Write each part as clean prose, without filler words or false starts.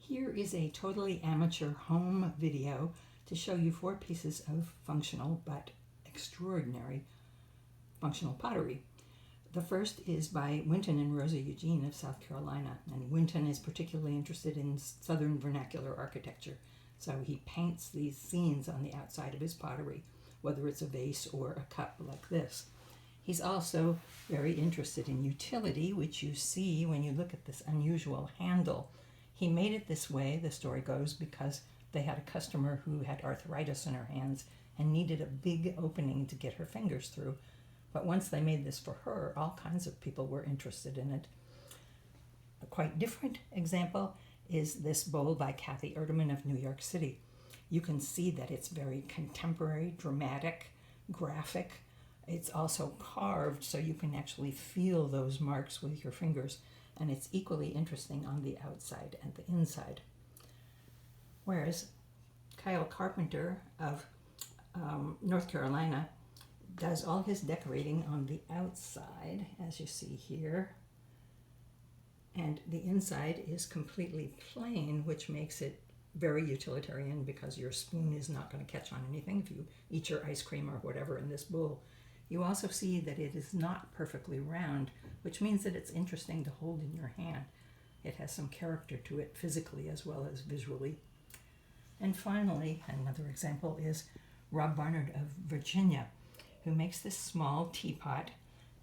Here is a totally amateur home video to show you 4 pieces of functional but extraordinary functional pottery. The first is by Winton and Rosa Eugene of South Carolina, and Winton is particularly interested in Southern vernacular architecture, so he paints these scenes on the outside of his pottery, whether it's a vase or a cup like this. He's also very interested in utility, which you see when you look at this unusual handle. He made it this way, the story goes, because they had a customer who had arthritis in her hands and needed a big opening to get her fingers through. But once they made this for her, all kinds of people were interested in it. A quite different example is this bowl by Kathy Erdeman of New York City. You can see that it's very contemporary, dramatic, graphic. It's also carved, so you can actually feel those marks with your fingers, and it's equally interesting on the outside and the inside. Whereas Kyle Carpenter of North Carolina does all his decorating on the outside, as you see here, and the inside is completely plain, which makes it very utilitarian because your spoon is not going to catch on anything if you eat your ice cream or whatever in this bowl. You also see that it is not perfectly round, which means that it's interesting to hold in your hand. It has some character to it physically as well as visually. And finally, another example is Rob Barnard of Virginia, who makes this small teapot,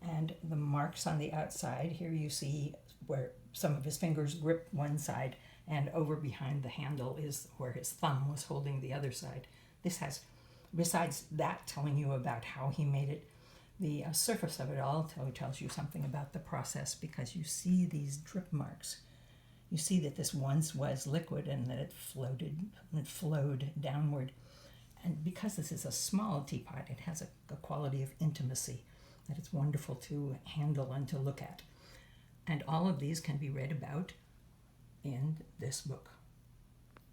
and the marks on the outside, here you see where some of his fingers grip one side, and over behind the handle is where his thumb was holding the other side. This has, besides that telling you about how he made it, the surface of it all tells you something about the process, because you see these drip marks. You see that this once was liquid and that it flowed downward. And because this is a small teapot, it has a quality of intimacy that it's wonderful to handle and to look at. And all of these can be read about in this book.